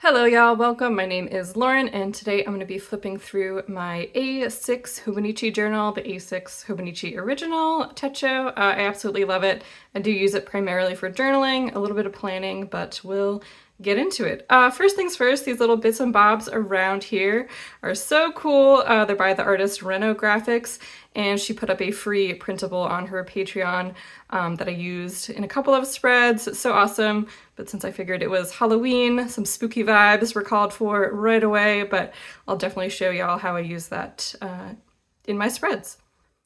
Hello y'all, welcome. My name is Lauren and today I'm going to be flipping through my A6 Hobonichi journal, the A6 Hobonichi Orignal Techo. I absolutely love it. I do use it primarily for journaling, a little bit of planning, but we'll get into it. First things first, these little bits and bobs around here are so cool. They're by the artist Reno Graphics, and she put up a free printable on her Patreon that I used in a couple of spreads. So awesome. But since I figured it was Halloween, some spooky vibes were called for right away, but I'll definitely show y'all how I use that in my spreads.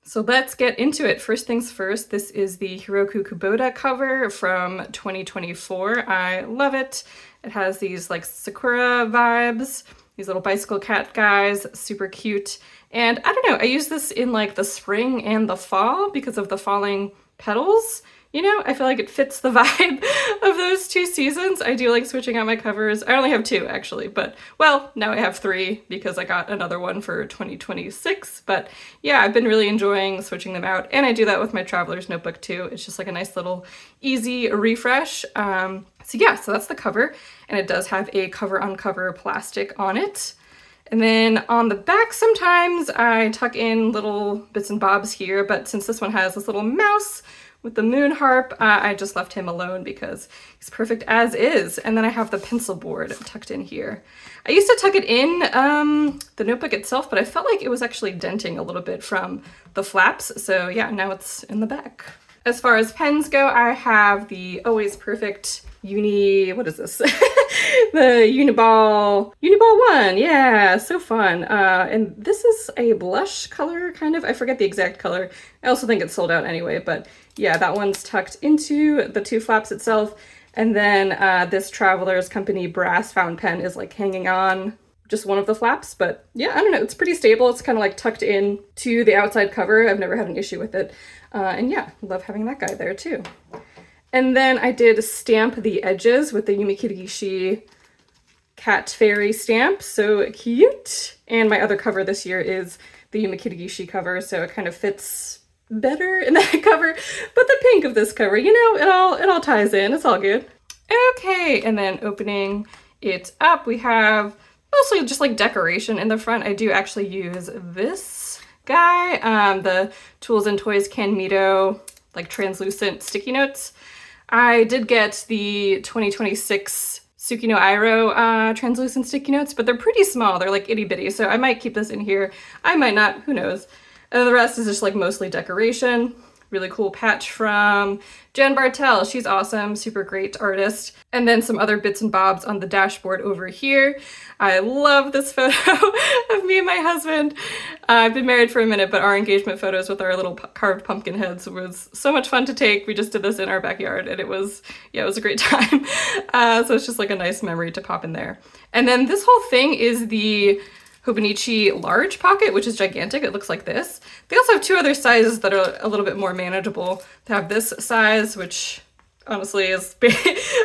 So let's get into it. First things first, this is the Hiroko Kubota cover from 2024. I love it. It has these like Sakura vibes, these little bicycle cat guys, super cute. And I don't know, I use this in like the spring and the fall because of the falling petals. You know, I feel like it fits the vibe of those two seasons. I do like switching out my covers. I only have two actually, but well, now I have three because I got another one for 2026. But yeah, I've been really enjoying switching them out. And I do that with my traveler's notebook too. It's just like a nice little easy refresh. So yeah, so that's the cover. And it does have a cover on cover plastic on it. And then on the back, sometimes I tuck in little bits and bobs here, but since this one has this little mouse with the moon harp, I just left him alone because he's perfect as is. And then I have the pencil board tucked in here. I used to tuck it in the notebook itself, but I felt like it was actually denting a little bit from the flaps. So yeah, now it's in the back. As far as pens go, I have the always perfect what is this? The Uniball 1, yeah, so fun. And this is a blush color, kind of. I forget the exact color. I also think it's sold out anyway, but yeah, that one's tucked into the two flaps itself. And then this Traveler's Company brass fountain pen is like hanging on just one of the flaps, but yeah, I don't know, it's pretty stable. It's kind of like tucked in to the outside cover. I've never had an issue with it. And yeah, love having that guy there too. And then I did stamp the edges with the Yumikirigishi cat fairy stamp, so cute. And my other cover this year is the Yumikirigishi cover, so it kind of fits better in that cover. But the pink of this cover, you know, it all ties in, it's all good. Okay, and then opening it up, we have mostly just like decoration in the front. I do actually use this guy, the Tools and Toys Canmito, like translucent sticky notes. I did get the 2026 Tsukino Airo translucent sticky notes, but they're pretty small. They're like itty bitty, so I might keep this in here. I might not, who knows. And the rest is just like mostly decoration. Really cool patch from Jen Bartel. She's awesome, super great artist. And then some other bits and bobs on the dashboard over here. I love this photo of me and my husband. I've been married for a minute, but our engagement photos with our little carved pumpkin heads was so much fun to take. We just did this in our backyard and it was a great time. So it's just like a nice memory to pop in there. And then this whole thing is the Hobonichi large pocket, which is gigantic. It looks like this. They also have two other sizes that are a little bit more manageable. They have this size, which honestly is big.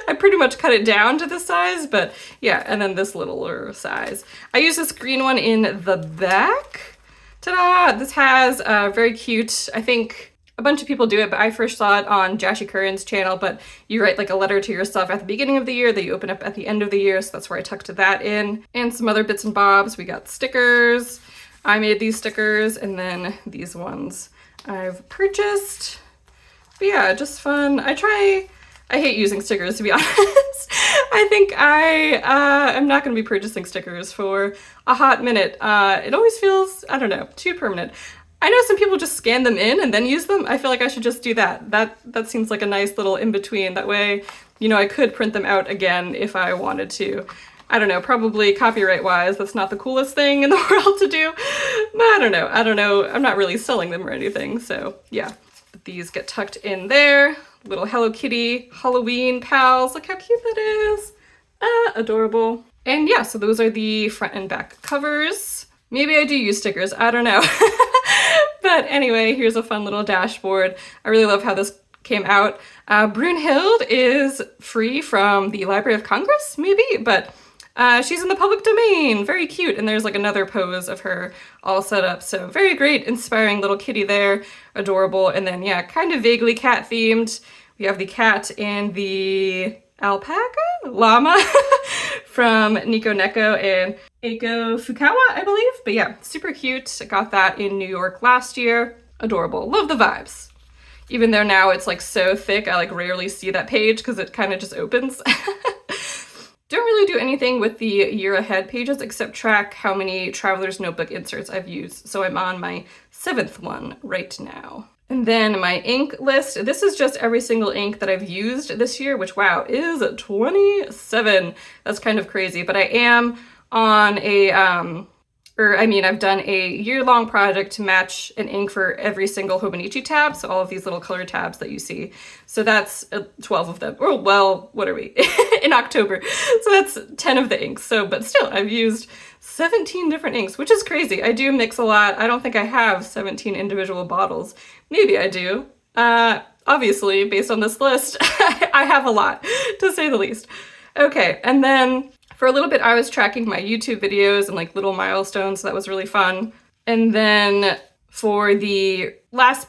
I pretty much cut it down to this size, but yeah, and then this littler size. I use this green one in the back. Ta-da! This has very cute, I think a bunch of people do it, but I first saw it on Jashi Curran's channel, but you write like a letter to yourself at the beginning of the year that you open up at the end of the year, so that's where I tucked that in. And some other bits and bobs. We got stickers. I made these stickers, and then these ones I've purchased. But yeah, just fun. I hate using stickers, to be honest. I think I'm not going to be purchasing stickers for a hot minute. It always feels, I don't know, too permanent. I know some people just scan them in and then use them. I feel like I should just do that. That seems like a nice little in-between. That way, you know, I could print them out again if I wanted to. I don't know, probably copyright-wise, that's not the coolest thing in the world to do. But I don't know. I'm not really selling them or anything, so yeah. But these get tucked in there. Little Hello Kitty Halloween pals. Look how cute that is. Adorable. And yeah, so those are the front and back covers. Maybe I do use stickers, I don't know. But anyway, here's a fun little dashboard. I really love how this came out. Brunhild is free from the Library of Congress, maybe, but she's in the public domain. Very cute. And there's like another pose of her all set up. So very great, inspiring little kitty there. Adorable. And then yeah, kind of vaguely cat themed. We have the cat and the alpaca? Llama from Nico Neko and Eiko Fukawa, I believe. But yeah, super cute. I got that in New York last year. Adorable. Love the vibes. Even though now it's like so thick, I like rarely see that page because it kind of just opens. Don't really do anything with the year ahead pages except track how many Traveler's Notebook inserts I've used. So I'm on my 7th one right now. And then my ink list. This is just every single ink that I've used this year, which wow, is 27. That's kind of crazy, but I am on a, I've done a year-long project to match an ink for every single Hobonichi tab, so all of these little color tabs that you see. So that's 12 of them, or well, what are we, in October. So that's 10 of the inks, but still, I've used 17 different inks, which is crazy. I do mix a lot. I don't think I have 17 individual bottles. Maybe I do. Obviously, based on this list, I have a lot, to say the least. Okay, and then for a little bit, I was tracking my YouTube videos and like little milestones, so that was really fun. And then for the last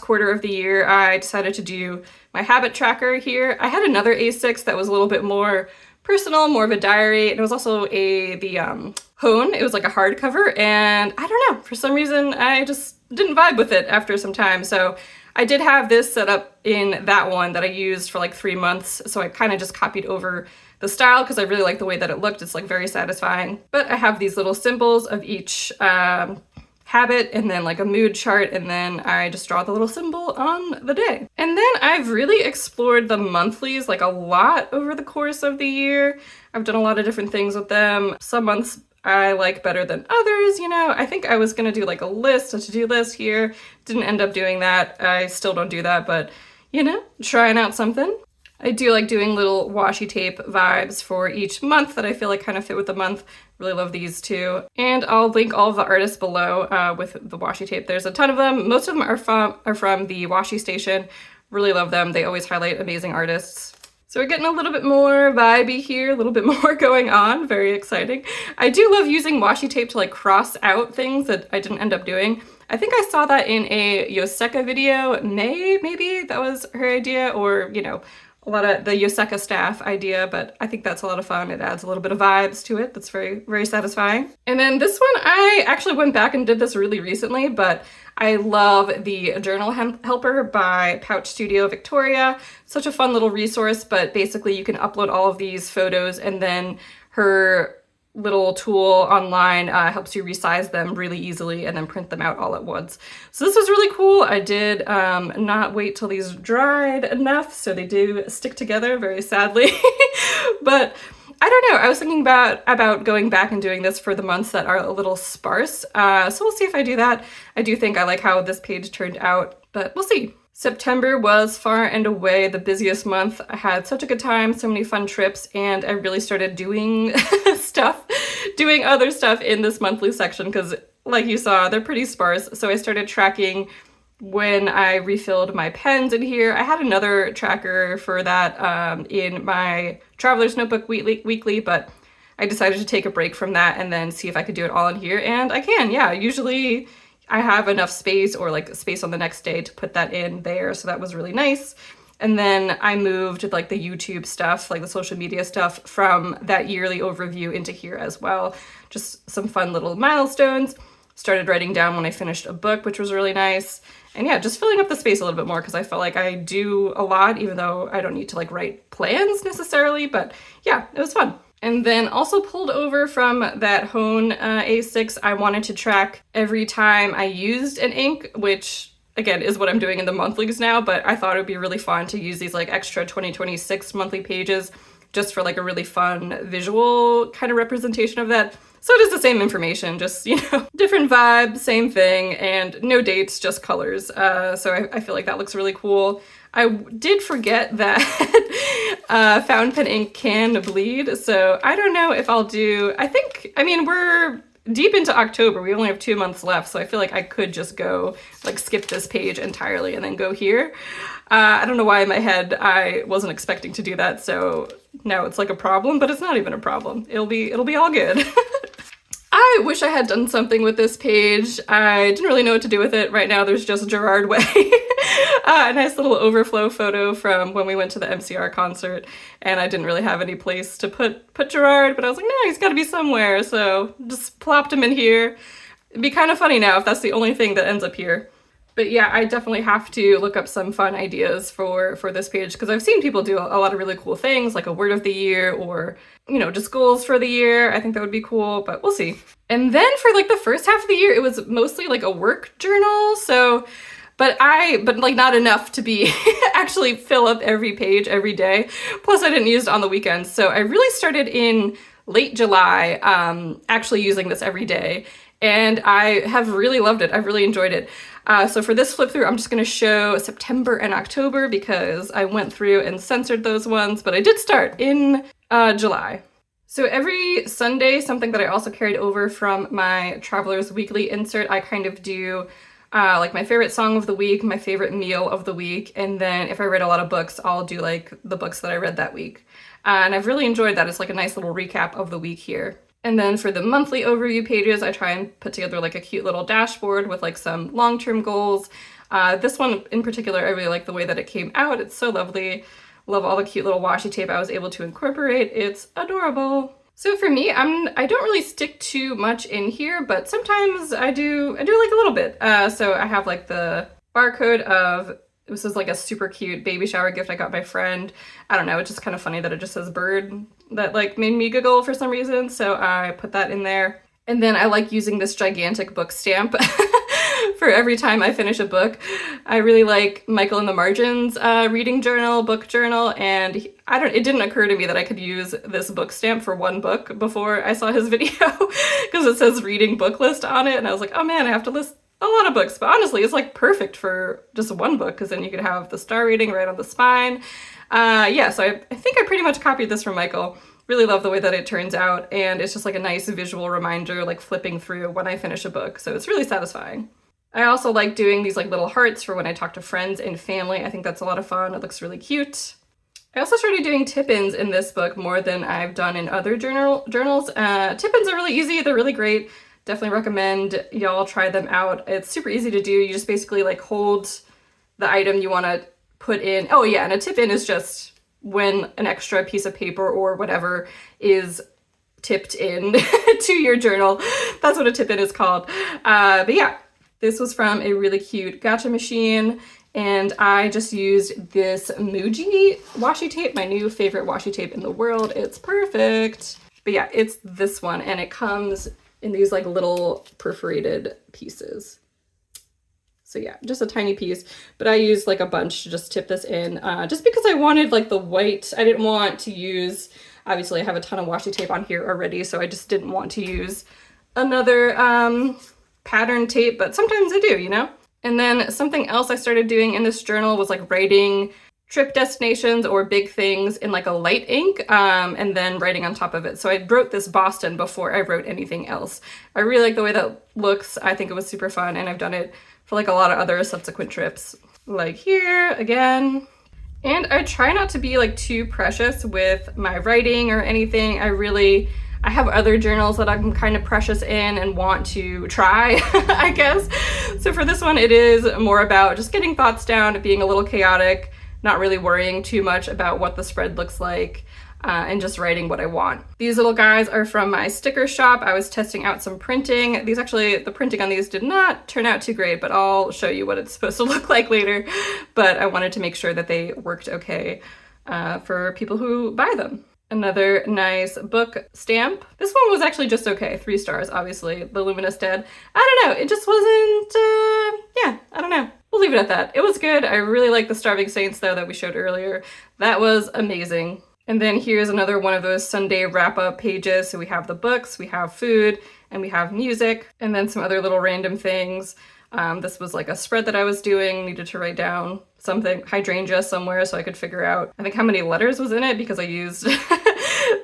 quarter of the year, I decided to do my habit tracker here. I had another A6 that was a little bit more personal, more of a diary, and it was also the Hone. It was like a hardcover, and I don't know, for some reason, I just didn't vibe with it after some time. So I did have this set up in that one that I used for like 3 months, so I kind of just copied over the style because I really like the way that it looked. It's like very satisfying. But I have these little symbols of each habit and then like a mood chart, and then I just draw the little symbol on the day. And then I've really explored the monthlies like a lot over the course of the year. I've done a lot of different things with them. Some months I like better than others, you know. I think I was gonna do like a list, a to-do list here. Didn't end up doing that. I still don't do that, but you know, trying out something. I do like doing little washi tape vibes for each month that I feel like kind of fit with the month. Really love these too. And I'll link all of the artists below with the washi tape. There's a ton of them. Most of them are from the Washi Station. Really love them. They always highlight amazing artists. So we're getting a little bit more vibey here, a little bit more going on. Very exciting. I do love using washi tape to like cross out things that I didn't end up doing. I think I saw that in a Yoseka video. Maybe that was her idea, or you know, a lot of the Yoseka staff idea, but I think that's a lot of fun. It adds a little bit of vibes to it. That's very, very satisfying. And then this one, I actually went back and did this really recently, but I love the Journal Helper by Pouch Studio Victoria. Such a fun little resource, but basically you can upload all of these photos and then her little tool online helps you resize them really easily and then print them out all at once. So this was really cool. I did not wait till these dried enough, so they do stick together very sadly. But I don't know, I was thinking about going back and doing this for the months that are a little sparse. So we'll see if I do that. I do think I like how this page turned out, but we'll see. September was far and away the busiest month. I had such a good time, so many fun trips, and I really started doing doing other stuff in this monthly section because, like you saw, they're pretty sparse. So I started tracking when I refilled my pens in here. I had another tracker for that in my Traveler's Notebook weekly, but I decided to take a break from that and then see if I could do it all in here, and I can, yeah. Usually I have enough space or like space on the next day to put that in there, so that was really nice. And then I moved like the YouTube stuff, like the social media stuff from that yearly overview into here as well. Just some fun little milestones. Started writing down when I finished a book, which was really nice. And yeah, just filling up the space a little bit more because I felt like I do a lot, even though I don't need to like write plans necessarily, but yeah, it was fun. And then also pulled over from that Hone A6, I wanted to track every time I used an ink, which again is what I'm doing in the monthlies now, but I thought it would be really fun to use these like extra 2026 monthly pages just for like a really fun visual kind of representation of that. So it is the same information, just, you know, different vibe, same thing, and no dates, just colors. So I feel like that looks really cool. I did forget that fountain pen ink can bleed, so I don't know if I'll do, I mean, we're deep into October. We only have 2 months left, so I feel like I could just go, like, skip this page entirely and then go here. I don't know why in my head I wasn't expecting to do that, so now it's like a problem, but it's not even a problem. It'll be all good. I wish I had done something with this page. I didn't really know what to do with it. Right now there's just Gerard Way. A nice little overflow photo from when we went to the MCR concert, and I didn't really have any place to put Gerard, but I was like, no, he's got to be somewhere, so just plopped him in here. It'd be kind of funny now if that's the only thing that ends up here. But yeah, I definitely have to look up some fun ideas for this page, because I've seen people do a lot of really cool things, like a word of the year or, you know, just goals for the year. I think that would be cool, but we'll see. And then for like the first half of the year, it was mostly like a work journal. So, but like not enough to be actually fill up every page every day. Plus I didn't use it on the weekends. So I really started in late July, actually using this every day. And I have really loved it. I've really enjoyed it. So for this flip through, I'm just going to show September and October because I went through and censored those ones, but I did start in July. So every Sunday, something that I also carried over from my Traveler's Weekly insert, I kind of do like my favorite song of the week, my favorite meal of the week, and then if I read a lot of books, I'll do like the books that I read that week. And I've really enjoyed that. It's like a nice little recap of the week here. And then for the monthly overview pages, I try and put together like a cute little dashboard with like some long-term goals. This one in particular, I really like the way that it came out. It's so lovely. Love all the cute little washi tape I was able to incorporate. It's adorable. So for me, I don't really stick too much in here, but sometimes I do like a little bit. So I have like the barcode of, this is like a super cute baby shower gift I got my friend. I don't know, it's just kind of funny that it just says bird. That like made me giggle for some reason, so I put that in there. And then I like using this gigantic book stamp for every time I finish a book. I really like Michael in the Margins reading journal, book journal, and it didn't occur to me that I could use this book stamp for one book before I saw his video because it says reading book list on it, and I was like, oh man, I have to list a lot of books. But honestly, it's like perfect for just one book because then you could have the star rating right on the spine. Yeah, so I think I pretty much copied this from Michael. Really love the way that it turns out, and it's just like a nice visual reminder, like flipping through when I finish a book, so it's really satisfying. I also like doing these like little hearts for when I talk to friends and family. I think that's a lot of fun. It looks really cute. I also started doing tip-ins in this book more than I've done in other journals. Tip-ins are really easy. They're really great. Definitely recommend y'all try them out. It's super easy to do. You just basically like hold the item you want to put in. Oh yeah, and a tip-in is just when an extra piece of paper or whatever is tipped in to your journal. That's what a tip-in is called. But yeah, this was from a really cute gacha machine, and I just used this Muji washi tape, my new favorite washi tape in the world. It's perfect. But yeah, it's this one, and it comes in these like little perforated pieces. So yeah, just a tiny piece, but I used like a bunch to just tip this in, just because I wanted like the white. I didn't want to use, obviously I have a ton of washi tape on here already, so I just didn't want to use another pattern tape, but sometimes I do, you know? And then something else I started doing in this journal was like writing trip destinations or big things in like a light ink, and then writing on top of it. So I wrote this Boston before I wrote anything else. I really like the way that looks. I think it was super fun, and I've done it for like a lot of other subsequent trips, like here again. And I try not to be like too precious with my writing or anything. I have other journals that I'm kind of precious in and want to try, I guess. So for this one, it is more about just getting thoughts down, being a little chaotic, not really worrying too much about what the spread looks like, and just writing what I want. These little guys are from my sticker shop. I was testing out some printing. The printing on these did not turn out too great, but I'll show you what it's supposed to look like later. But I wanted to make sure that they worked okay for people who buy them. Another nice book stamp. This one was actually just okay, 3 stars, obviously. The Luminous Dead. I don't know, it just wasn't, yeah, I don't know. We'll leave it at that. It was good. I really like the Starving Saints though that we showed earlier. That was amazing. And then here's another one of those Sunday wrap-up pages. So we have the books, we have food, and we have music, and then some other little random things. This was like a spread that I was doing, needed to write down something, hydrangea somewhere, so I could figure out, I think, how many letters was in it, because I used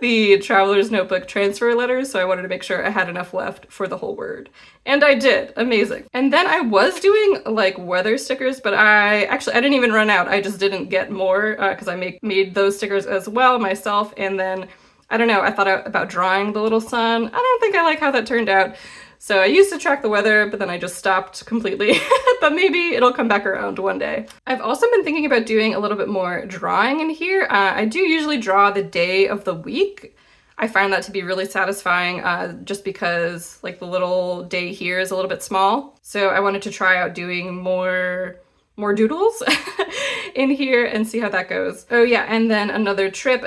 the Traveler's Notebook transfer letters, so I wanted to make sure I had enough left for the whole word. And I did. Amazing. And then I was doing like weather stickers, but I didn't even run out. I just didn't get more because I made those stickers as well myself. And then, I don't know, I thought about drawing the little sun. I don't think I like how that turned out. So I used to track the weather, but then I just stopped completely. But maybe it'll come back around one day. I've also been thinking about doing a little bit more drawing in here. I do usually draw the day of the week. I find that to be really satisfying just because like the little day here is a little bit small. So I wanted to try out doing more doodles in here and see how that goes. Oh yeah, and then another trip,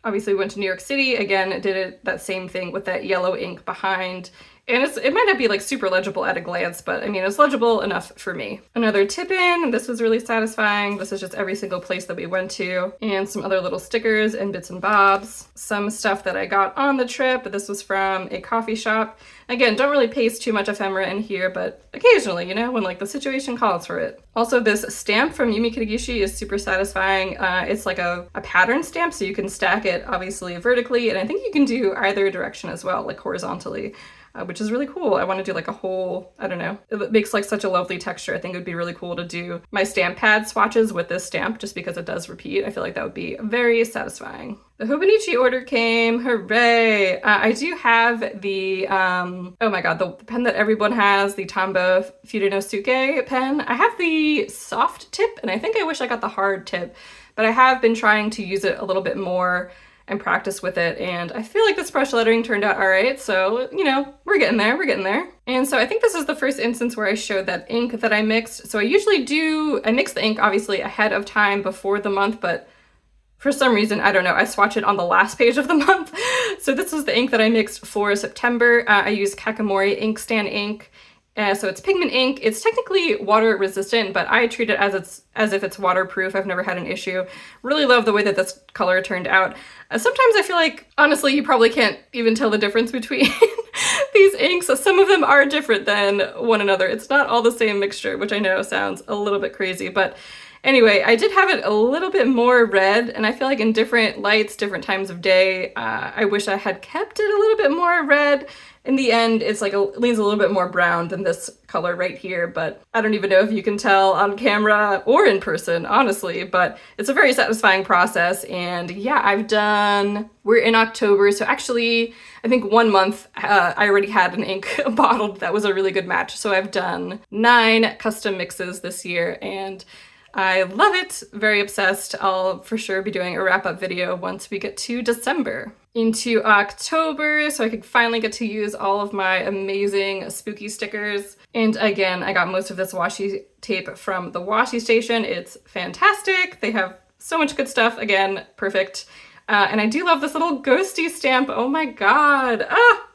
obviously went to New York City. Again, did that same thing with that yellow ink behind. And it might not be like super legible at a glance, but I mean, it's legible enough for me. Another tip-in, this was really satisfying. This is just every single place that we went to, and some other little stickers and bits and bobs. Some stuff that I got on the trip, but this was from a coffee shop. Again, don't really paste too much ephemera in here, but occasionally, you know, when like the situation calls for it. Also, this stamp from Yumi Kitagishi is super satisfying. It's like a pattern stamp, so you can stack it obviously vertically, and I think you can do either direction as well, like horizontally. Which is really cool. I want to do like a whole, I don't know, it makes like such a lovely texture. I think it would be really cool to do my stamp pad swatches with this stamp just because it does repeat. I feel like that would be very satisfying. The Hobonichi order came, hooray! I do have the, oh my god, the pen that everyone has, the Tombow Furinosuke pen. I have the soft tip, and I think I wish I got the hard tip, but I have been trying to use it a little bit more and practice with it, and I feel like this brush lettering turned out alright, so, you know, we're getting there. And so I think this is the first instance where I showed that ink that I mixed. So I usually I mix the ink obviously ahead of time before the month, but for some reason, I don't know, I swatch it on the last page of the month. So this is the ink that I mixed for September. I used Koyamori inkstand ink. So it's pigment ink. It's technically water resistant, but I treat it as if it's waterproof. I've never had an issue. Really love the way that this color turned out. Sometimes I feel like, honestly, you probably can't even tell the difference between these inks. Some of them are different than one another. It's not all the same mixture, which I know sounds a little bit crazy, but anyway, I did have it a little bit more red, and I feel like in different lights, different times of day, I wish I had kept it a little bit more red. In the end, it's like it leans a little bit more brown than this color right here, but I don't even know if you can tell on camera or in person, honestly, but it's a very satisfying process. And yeah, we're in October, so actually, I think 1 month I already had an ink bottled that was a really good match. So I've done 9 custom mixes this year, and I love it, very obsessed. I'll for sure be doing a wrap-up video once we get to December. Into October, so I could finally get to use all of my amazing spooky stickers. And again, I got most of this washi tape from the Washi station. It's fantastic. They have so much good stuff. Again, perfect. And I do love this little ghosty stamp. Oh my god.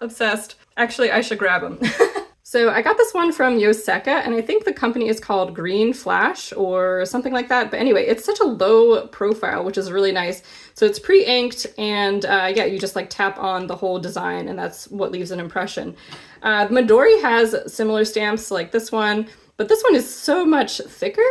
Obsessed. Actually, I should grab them. So I got this one from Yoseka, and I think the company is called Green Flash or something like that. But anyway, it's such a low profile, which is really nice. So it's pre-inked, and yeah, you just like tap on the whole design, and that's what leaves an impression. Midori has similar stamps like this one, but this one is so much thicker.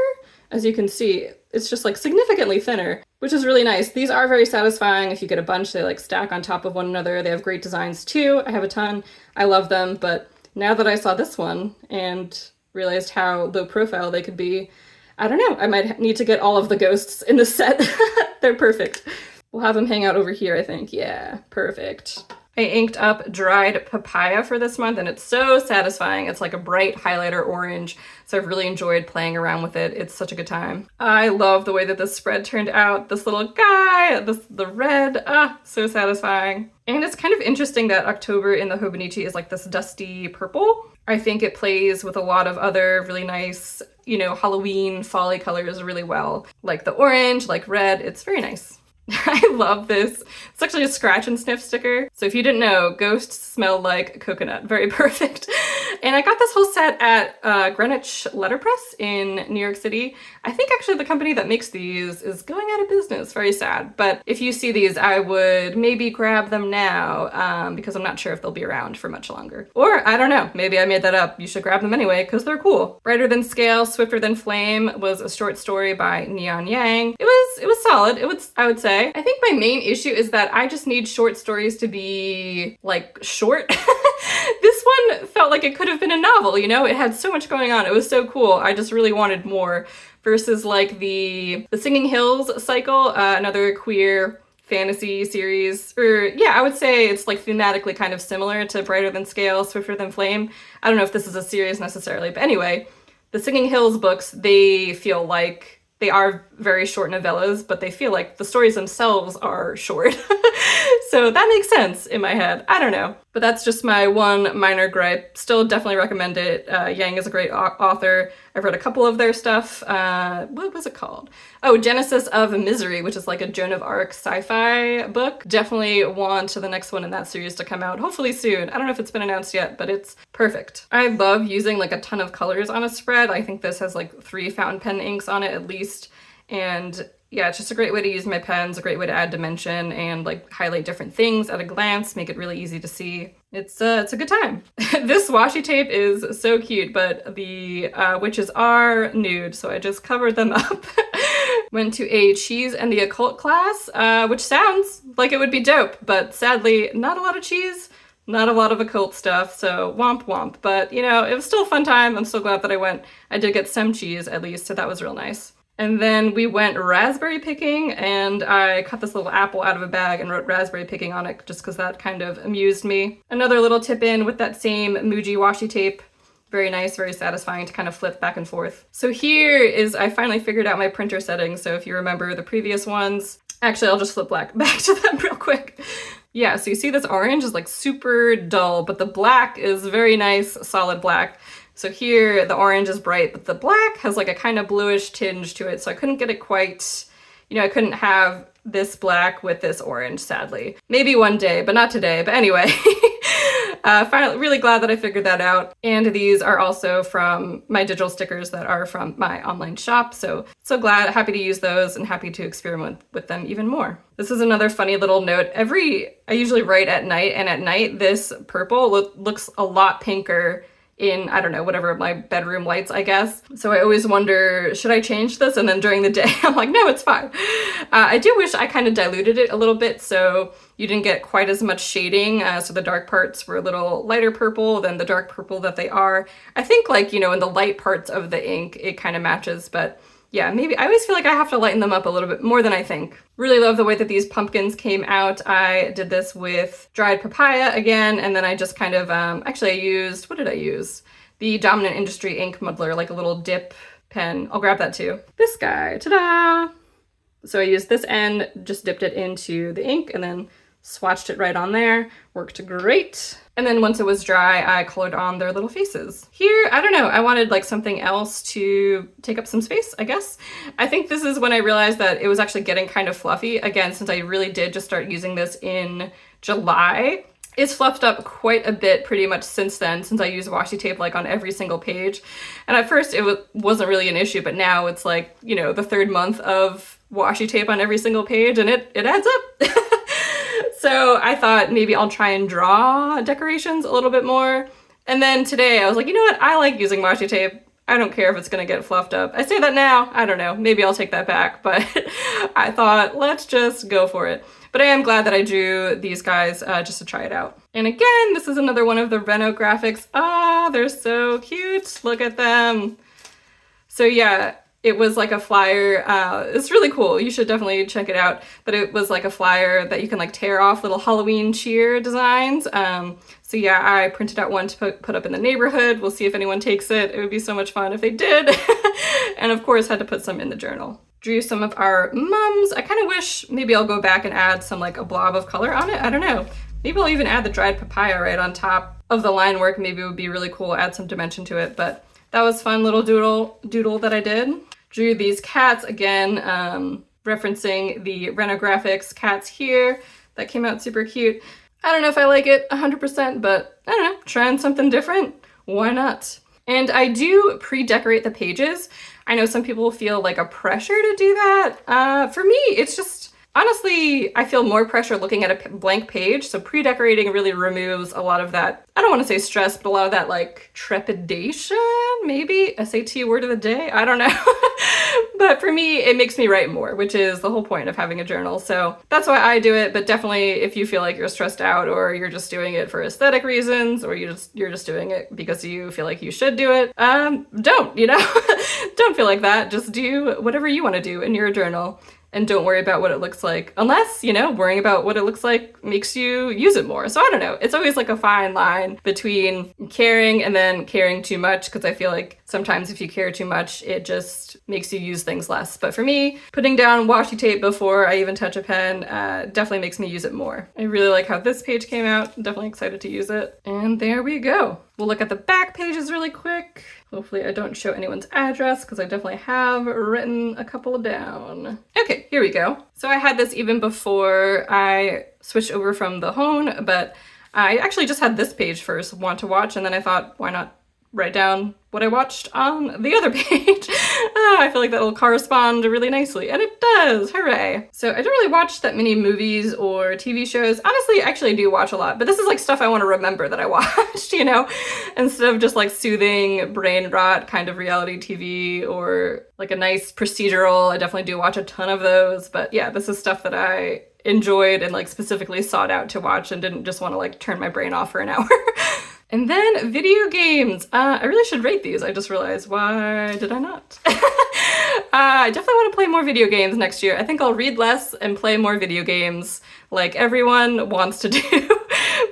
As you can see, it's just like significantly thinner, which is really nice. These are very satisfying. If you get a bunch, they like stack on top of one another. They have great designs too. I have a ton. I love them, but now that I saw this one and realized how low profile they could be, I don't know, I might need to get all of the ghosts in the set. They're perfect. We'll have them hang out over here, I think. Yeah, perfect. I inked up dried papaya for this month, and it's so satisfying. It's like a bright highlighter orange, so I've really enjoyed playing around with it. It's such a good time. I love the way that this spread turned out. This little guy, the red, so satisfying. And it's kind of interesting that October in the Hobonichi is like this dusty purple. I think it plays with a lot of other really nice, you know, Halloween fall-y colors really well. Like the orange, like red, it's very nice. I love this. It's actually a scratch and sniff sticker. So if you didn't know, ghosts smell like coconut. Very perfect. And I got this whole set at Greenwich Letterpress in New York City. I think actually the company that makes these is going out of business. Very sad. But if you see these, I would maybe grab them now because I'm not sure if they'll be around for much longer. Or I don't know, maybe I made that up. You should grab them anyway because they're cool. Brighter Than Scale, Swifter Than Flame was a short story by Neon Yang. It was solid. I would say. I think my main issue is that I just need short stories to be like short. This one felt like it could have been a novel, you know? It had so much going on. It was so cool. I just really wanted more versus like the Singing Hills cycle, another queer fantasy series, or yeah, I would say it's like thematically kind of similar to Brighter Than Scale, Swifter Than Flame. I don't know if this is a series necessarily, but anyway, the Singing Hills books, they feel like they are very short novellas, but they feel like the stories themselves are short. So that makes sense in my head. I don't know. But that's just my one minor gripe. Still definitely recommend it. Yang is a great author. I've read a couple of their stuff. What was it called? Oh, Genesis of Misery, which is like a Joan of Arc sci-fi book. Definitely want the next one in that series to come out, hopefully soon. I don't know if it's been announced yet, but it's perfect. I love using like a ton of colors on a spread. I think this has like 3 fountain pen inks on it at least. And yeah, it's just a great way to use my pens, a great way to add dimension and like highlight different things at a glance, make it really easy to see. It's a good time. This washi tape is so cute, but the witches are nude, so I just covered them up. Went to a cheese and the occult class, which sounds like it would be dope, but sadly, not a lot of cheese, not a lot of occult stuff, so womp womp. But you know, it was still a fun time. I'm so glad that I went. I did get some cheese at least, so that was real nice. And then we went raspberry picking, and I cut this little apple out of a bag and wrote raspberry picking on it just because that kind of amused me. Another little tip in with that same Muji washi tape. Very nice, very satisfying to kind of flip back and forth. So here is, I finally figured out my printer settings. So if you remember the previous ones, actually I'll just flip back to them real quick. Yeah, so you see this orange is like super dull, but the black is very nice, solid black. So here, the orange is bright, but the black has like a kind of bluish tinge to it, so I couldn't get it quite, you know, I couldn't have this black with this orange, sadly. Maybe one day, but not today. But anyway, finally, really glad that I figured that out. And these are also from my digital stickers that are from my online shop, so glad, happy to use those and happy to experiment with them even more. This is another funny little note. I usually write at night, and at night this purple looks a lot pinker in, I don't know, whatever my bedroom lights, I guess. So I always wonder, should I change this? And then during the day, I'm like, no, it's fine. I do wish I kind of diluted it a little bit so you didn't get quite as much shading. So the dark parts were a little lighter purple than the dark purple that they are. I think like, you know, in the light parts of the ink, it kind of matches, but yeah, maybe I always feel like I have to lighten them up a little bit more than I think. Really love the way that these pumpkins came out. I did this with dried papaya again, and then I just kind of, actually I used, what did I use? The Dominant Industry ink muddler, like a little dip pen. I'll grab that too. This guy, ta-da! So I used this end, just dipped it into the ink, and then swatched it right on there. Worked great. And then once it was dry, I colored on their little faces. Here, I don't know, I wanted like something else to take up some space, I guess. I think this is when I realized that it was actually getting kind of fluffy. Again, since I really did just start using this in July. It's fluffed up quite a bit pretty much since then, since I use washi tape like on every single page. And at first it wasn't really an issue, but now it's like, you know, the 3rd month of washi tape on every single page, and it adds up. So I thought maybe I'll try and draw decorations a little bit more. And then today I was like, you know what? I like using washi tape. I don't care if it's gonna get fluffed up. I say that now, I don't know, maybe I'll take that back, but I thought let's just go for it. But I am glad that I drew these guys just to try it out. And again, this is another one of the Reno graphics. Ah, they're so cute, look at them. So yeah, it was like a flyer, it's really cool, you should definitely check it out, but it was like a flyer that you can like tear off little Halloween cheer designs. So yeah, I printed out one to put up in the neighborhood. We'll see if anyone takes it. It would be so much fun if they did. And of course had to put some in the journal. Drew some of our mums. I kind of wish maybe I'll go back and add some like a blob of color on it, I don't know. Maybe I'll even add the dried papaya right on top of the line work. Maybe it would be really cool, add some dimension to it, but that was fun little doodle that I did. Drew these cats again, referencing the Reno graphics cats here. That came out super cute. I don't know if I like it 100%, but I don't know, trying something different, why not? And I do pre-decorate the pages. I know some people feel like a pressure to do that. For me, it's just, honestly, I feel more pressure looking at a blank page, so pre-decorating really removes a lot of that, I don't want to say stress, but a lot of that like trepidation, maybe? SAT word of the day? I don't know. But for me, it makes me write more, which is the whole point of having a journal. So that's why I do it, but definitely if you feel like you're stressed out or you're just doing it for aesthetic reasons or you're just doing it because you feel like you should do it, don't, you know? Don't feel like that. Just do whatever you want to do in your journal. and don't worry about what it looks like, unless, you know, worrying about what it looks like makes you use it more. So I don't know. It's always like a fine line between caring and then caring too much, because I feel like sometimes if you care too much, it just makes you use things less. But for me, putting down washi tape before I even touch a pen definitely makes me use it more. I really like how this page came out. I'm definitely excited to use it. And there we go. We'll look at the back pages really quick. Hopefully I don't show anyone's address, because I definitely have written a couple down. Okay, here we go. So I had this even before I switched over from the Hone, but I actually just had this page first, want to watch, and then I thought, why not write down what I watched on the other page? I feel like that'll correspond really nicely, and it does, hooray. So I don't really watch that many movies or TV shows. Honestly, actually I do watch a lot, but this is like stuff I want to remember that I watched, you know, instead of just like soothing brain rot kind of reality TV or like a nice procedural. I definitely do watch a ton of those, but yeah, this is stuff that I enjoyed and like specifically sought out to watch and didn't just want to like turn my brain off for an hour. And then video games. I really should rate these. I just realized, why did I not? I definitely want to play more video games next year. I think I'll read less and play more video games like everyone wants to do.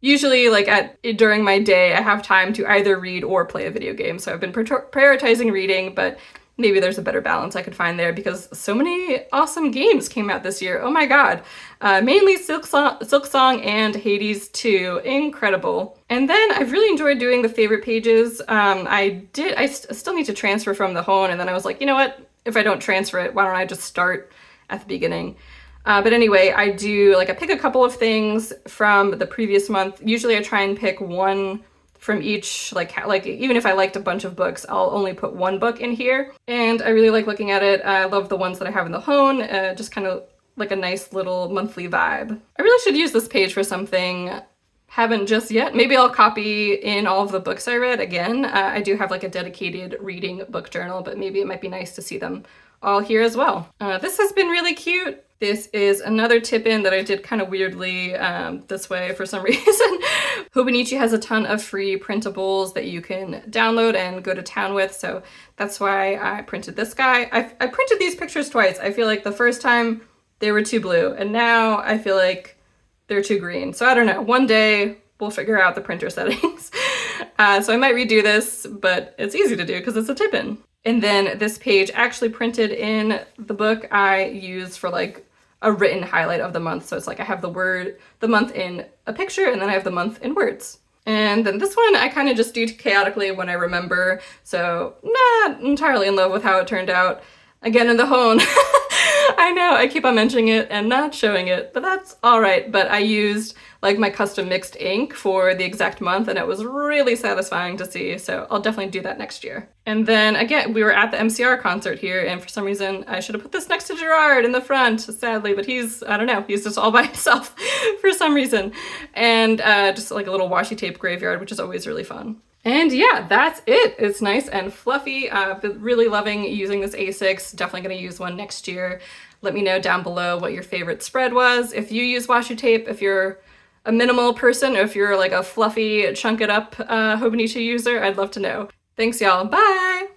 Usually like during my day, I have time to either read or play a video game. So I've been prioritizing reading, but maybe there's a better balance I could find there, because so many awesome games came out this year. Oh my god. Mainly Silk Song and Hades 2. Incredible. And then I've really enjoyed doing the favorite pages. I still need to transfer from the Hone, and then I was like, you know what? If I don't transfer it, why don't I just start at the beginning? But anyway, I pick a couple of things from the previous month. Usually I try and pick one from each, like even if I liked a bunch of books, I'll only put one book in here. And I really like looking at it. I love the ones that I have in the Hone, just kind of like a nice little monthly vibe. I really should use this page for something. Haven't just yet. Maybe I'll copy in all of the books I read again. I do have like a dedicated reading book journal, but maybe it might be nice to see them all here as well. This has been really cute. This is another tip-in that I did kind of weirdly this way for some reason. Hobonichi has a ton of free printables that you can download and go to town with, so that's why I printed this guy. I printed these pictures twice. I feel like the first time they were too blue, and now I feel like they're too green. So I don't know, one day we'll figure out the printer settings. So I might redo this, but it's easy to do because it's a tip-in. And then this page actually printed in the book I used for like a written highlight of the month. So it's like I have the month in a picture, and then I have the month in words. And then this one I kind of just do chaotically when I remember. So not entirely in love with how it turned out. Again, in the Hone. I know, I keep on mentioning it and not showing it, but that's all right. But I used like my custom mixed ink for the exact month, and it was really satisfying to see. So I'll definitely do that next year. And then again, we were at the MCR concert here, and for some reason I should have put this next to Gerard in the front, sadly, but I don't know, he's just all by himself for some reason. And just like a little washi tape graveyard, which is always really fun. And yeah, that's it. It's nice and fluffy. I've been really loving using this A6. Definitely going to use one next year. Let me know down below what your favorite spread was. If you use washi tape, if you're a minimal person, or if you're like a fluffy, chunk it up Hobonichi user, I'd love to know. Thanks y'all, bye!